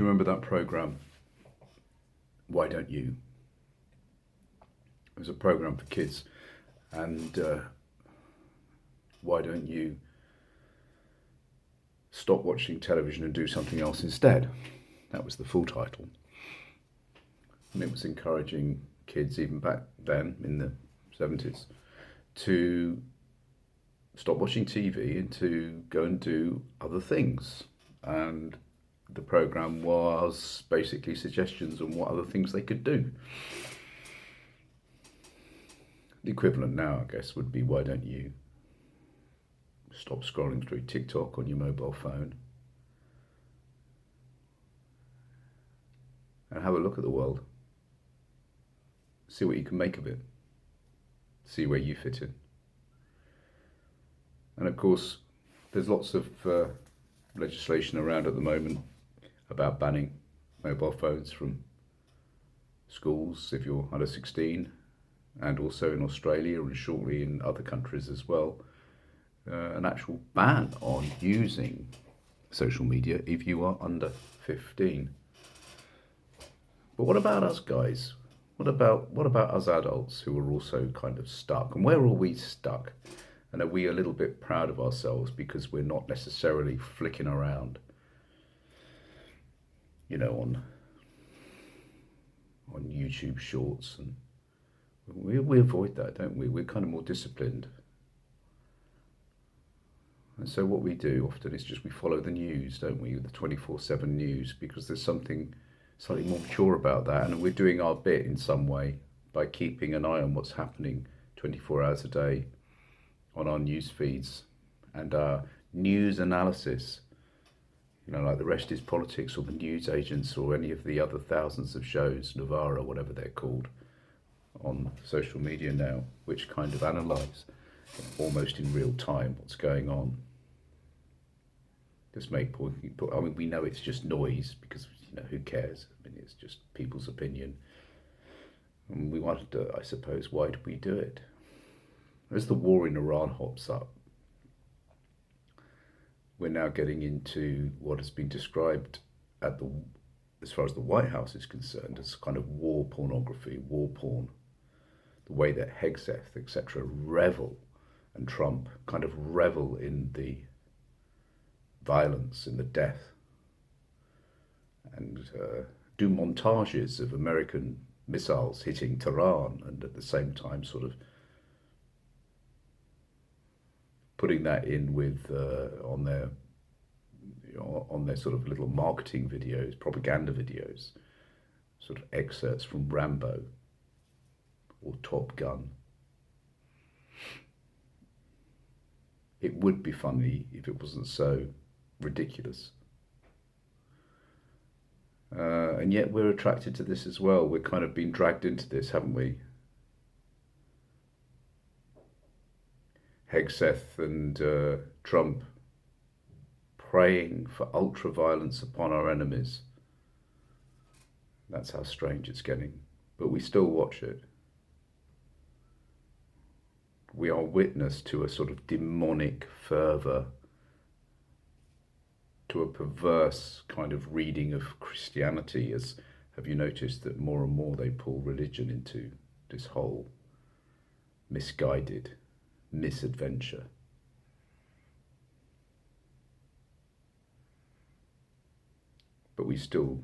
Do you remember that program, Why Don't You? It was a program for kids, and why don't you stop watching television and do something else instead? That was the full title. And it was encouraging kids, even back then in the 70s, to stop watching TV and to go and do other things. And the program was basically suggestions on what other things they could do. The equivalent now, I guess, would be, why don't you stop scrolling through TikTok on your mobile phone and have a look at the world. See what you can make of it. See where you fit in. And of course, there's lots of legislation around at the moment about banning mobile phones from schools if you're under 16, and also in Australia and shortly in other countries as well, an actual ban on using social media if you are under 15. But what about us guys? What about us adults who are also kind of stuck? And where are we stuck? And are we a little bit proud of ourselves because we're not necessarily flicking around, on YouTube shorts? And we avoid that, don't we? We're kind of more disciplined. And so what we do often is just we follow the news, don't we? The 24/7 news, because there's something slightly more mature about that, and we're doing our bit in some way by keeping an eye on what's happening 24 hours a day on our news feeds and our news analysis. Like The Rest Is Politics or the news agents or any of the other thousands of shows, Novara, whatever they're called, on social media now, which kind of analyse almost in real time what's going on. Just make point. We know it's just noise because who cares? It's just people's opinion. And we wonder, I suppose, why do we do it? As the war in Iran hops up, we're now getting into what has been described as far as the Whitehouse is concerned, as kind of war pornography, war porn. The way that Hegseth, etc., revel, and Trump kind of revel in the violence, in the death, and do montages of American missiles hitting Tehran, and at the same time sort of putting that in with on their sort of little marketing videos, propaganda videos, sort of excerpts from Rambo or Top Gun. It would be funny if it wasn't so ridiculous. And yet we're attracted to this as well. We're kind of been dragged into this, haven't we? Hegseth and Trump praying for ultra-violence upon our enemies. That's how strange it's getting. But we still watch it. We are witness to a sort of demonic fervour, to a perverse kind of reading of Christianity. As have you noticed that more and more they pull religion into this whole misguided misadventure? But we still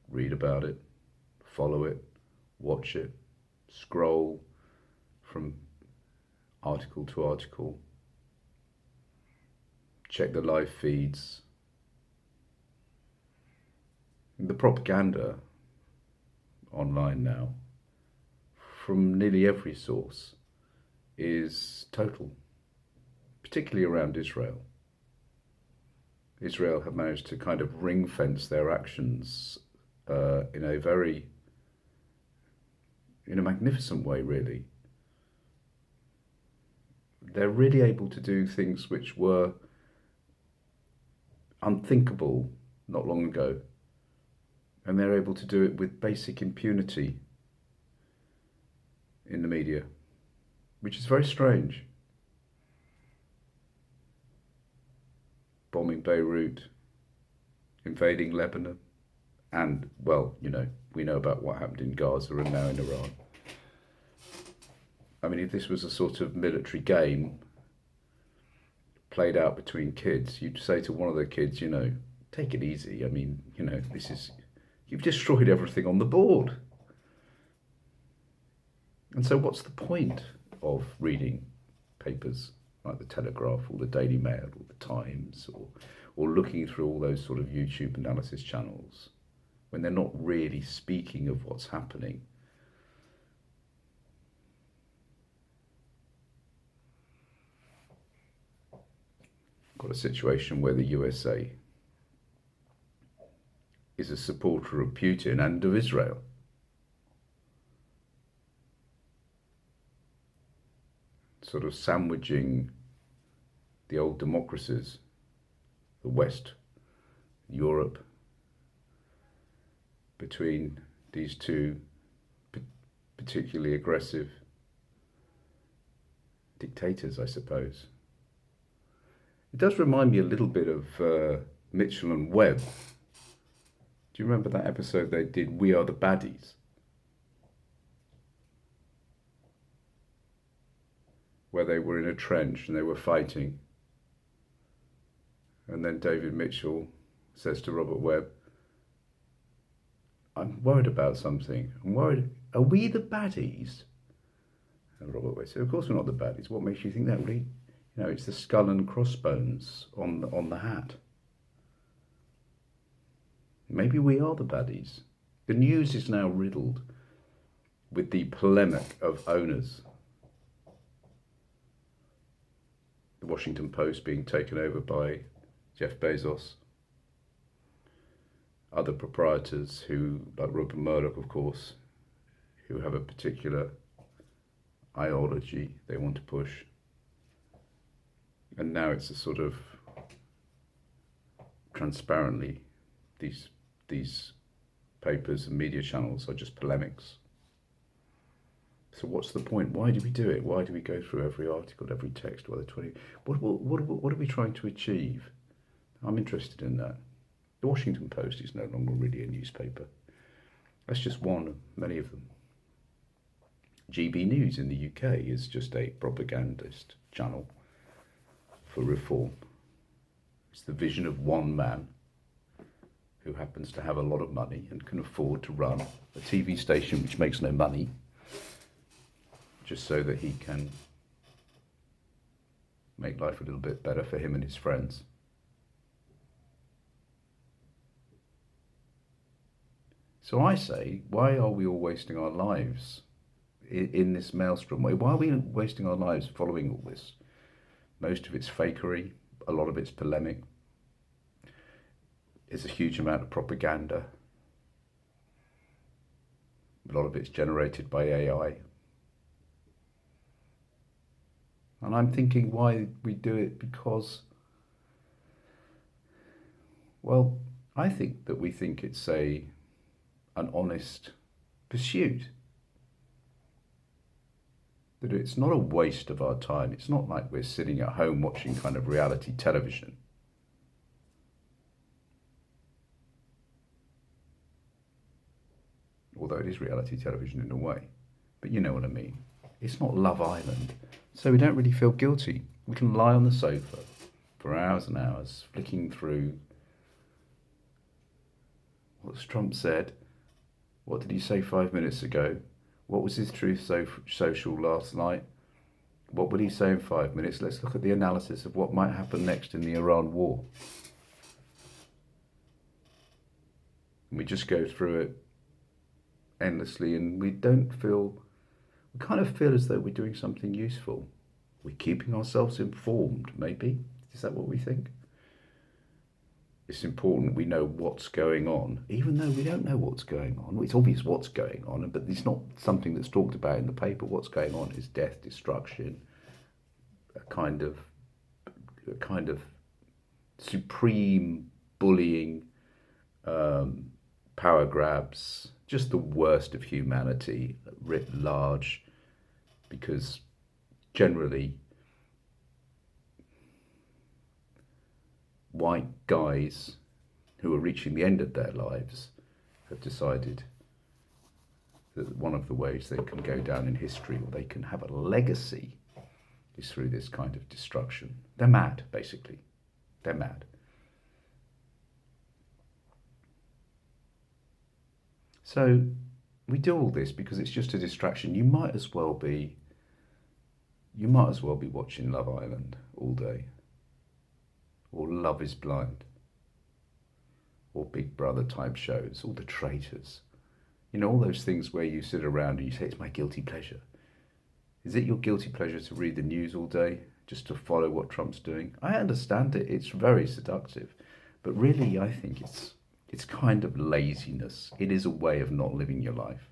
read about it, follow it, watch it, scroll from article to article, check the live feeds. The propaganda online now, from nearly every source, is total, particularly around Israel. Israel have managed to kind of ring fence their actions in a magnificent way, really. They're really able to do things which were unthinkable not long ago. And they're able to do it with basic impunity in the media, which is very strange. Bombing Beirut, invading Lebanon, And, well, we know about what happened in Gaza and now in Iran. I mean, if this was a sort of military game played out between kids, you'd say to one of the kids, take it easy. I mean, you've destroyed everything on the board. And so what's the point of reading papers like the Telegraph or the Daily Mail or the Times or looking through all those sort of YouTube analysis channels when they're not really speaking of what's happening? Got a situation where the USA is a supporter of Putin and of Israel. Sort of sandwiching the old democracies, the West, Europe, between these two particularly aggressive dictators, I suppose. It does remind me a little bit of Mitchell and Webb. Do you remember that episode they did, We Are the Baddies? Where they were in a trench and they were fighting. And then David Mitchell says to Robert Webb, I'm worried about something. I'm worried. Are we the baddies? And Robert Webb said, of course we're not the baddies. What makes you think that? It's the skull and crossbones on the hat. Maybe we are the baddies. The news is now riddled with the polemic of owners. The Washington Post being taken over by Jeff Bezos. Other proprietors who, like Rupert Murdoch, of course, who have a particular ideology they want to push. And now it's a sort of transparently, these papers and media channels are just polemics. So what's the point? Why do we do it? Why do we go through every article, every text, what are we trying to achieve? I'm interested in that. The Washington Post is no longer really a newspaper. That's just one of many of them. GB News in the UK is just a propagandist channel for reform. It's the vision of one man who happens to have a lot of money and can afford to run a TV station which makes no money, just so that he can make life a little bit better for him and his friends. So I say, why are we all wasting our lives in this maelstrom way? Why are we wasting our lives following all this? Most of it's fakery, a lot of it's polemic. There's a huge amount of propaganda. A lot of it's generated by AI. And I'm thinking why we do it because, well, I think that we think it's an honest pursuit. That it's not a waste of our time. It's not like we're sitting at home watching kind of reality television. Although it is reality television in a way. But you know what I mean. It's not Love Island. So we don't really feel guilty. We can lie on the sofa for hours and hours, flicking through what's Trump said. What did he say 5 minutes ago? What was his Truth Social last night? What would he say in 5 minutes? Let's look at the analysis of what might happen next in the Iran war. And we just go through it endlessly, and we kind of feel as though we're doing something useful. We're keeping ourselves informed, maybe. Is that what we think? It's important we know what's going on, even though we don't know what's going on. It's obvious what's going on, but it's not something that's talked about in the paper. What's going on is death, destruction, a kind of supreme bullying, power grabs, just the worst of humanity writ large, because generally white guys who are reaching the end of their lives have decided that one of the ways they can go down in history, or they can have a legacy, is through this kind of destruction. They're mad, basically. They're mad. So we do all this because it's just a distraction. You might as well be watching Love Island all day, or Love is Blind, or Big Brother type shows, all the traitors. You know, all those things where you sit around and you say, it's my guilty pleasure. Is it your guilty pleasure to read the news all day, just to follow what Trump's doing? I understand it, it's very seductive. But really, I think it's kind of laziness. It is a way of not living your life.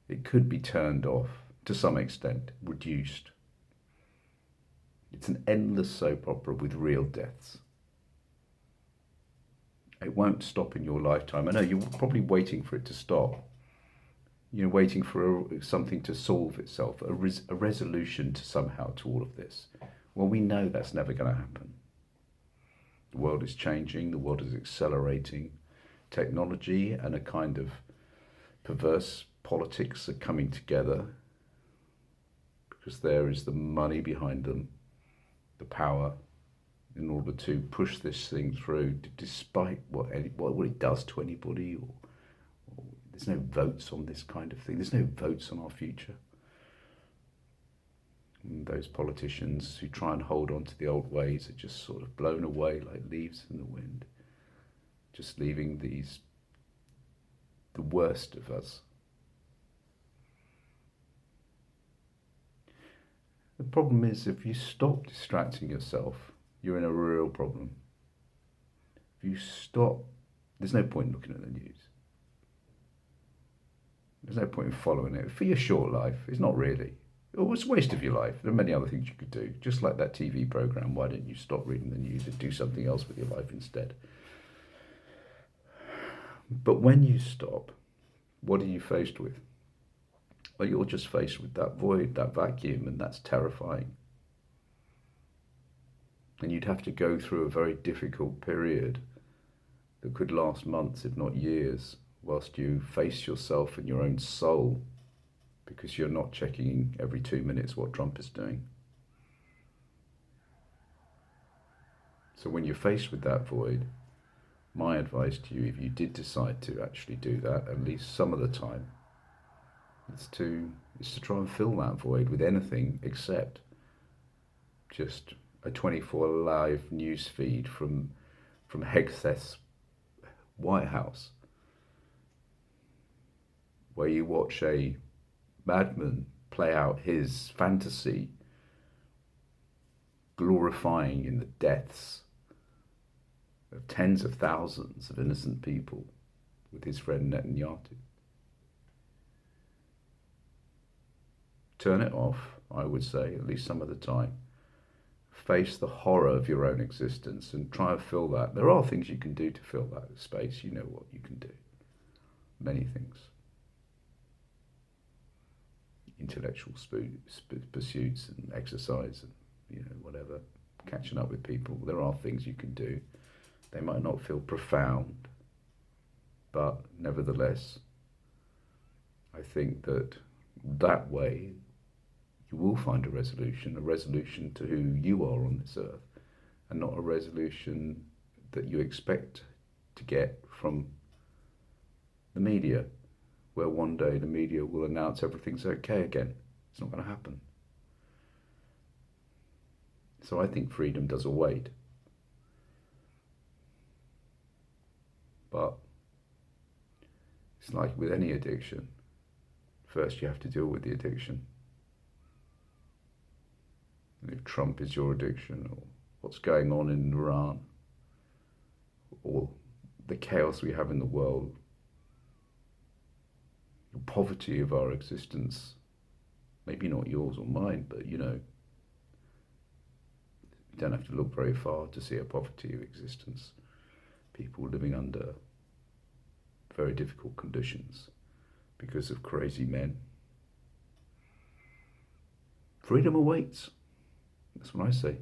It could be turned off, to some extent, reduced. It's an endless soap opera with real deaths. It won't stop in your lifetime. I know you're probably waiting for it to stop. You're waiting for something to solve itself, a resolution to somehow to all of this. Well, we know that's never going to happen. The world is changing, the world is accelerating. Technology and a kind of perverse politics are coming together because there is the money behind them, the power, in order to push this thing through, despite what it does to anybody. Or there's no votes on this kind of thing. There's no votes on our future. And those politicians who try and hold on to the old ways are just sort of blown away like leaves in the wind, just leaving the worst of us. The problem is, if you stop distracting yourself, you're in a real problem. If you stop, there's no point in looking at the news. There's no point in following it. For your short life, it's not really. It's a waste of your life. There are many other things you could do. Just like that TV program, why don't you stop reading the news and do something else with your life instead? But when you stop, what are you faced with? Well, you're just faced with that void, that vacuum, and that's terrifying. And you'd have to go through a very difficult period that could last months, if not years, whilst you face yourself and your own soul, because you're not checking every 2 minutes what Trump is doing. So when you're faced with that void, my advice to you, if you did decide to actually do that, at least some of the time, is to try and fill that void with anything except just a 24 live news feed from Hegseth's Whitehouse, where you watch a madman play out his fantasy, glorifying in the deaths of tens of thousands of innocent people with his friend Netanyahu. Turn it off, I would say, at least some of the time. Face the horror of your own existence and try and fill that. There are things you can do to fill that space. You know what you can do. Many things. Intellectual pursuits and exercise and, whatever. Catching up with people. There are things you can do. They might not feel profound, but nevertheless, I think that way you will find a resolution to who you are on this earth, and not a resolution that you expect to get from the media, where one day the media will announce everything's okay again. It's not going to happen. So I think freedom does await. But it's like with any addiction. First you have to deal with the addiction. And if Trump is your addiction, or what's going on in Iran, or the chaos we have in the world, the poverty of our existence, maybe not yours or mine, but you don't have to look very far to see a poverty of existence. People living under very difficult conditions because of crazy men. Freedom awaits. That's what I say.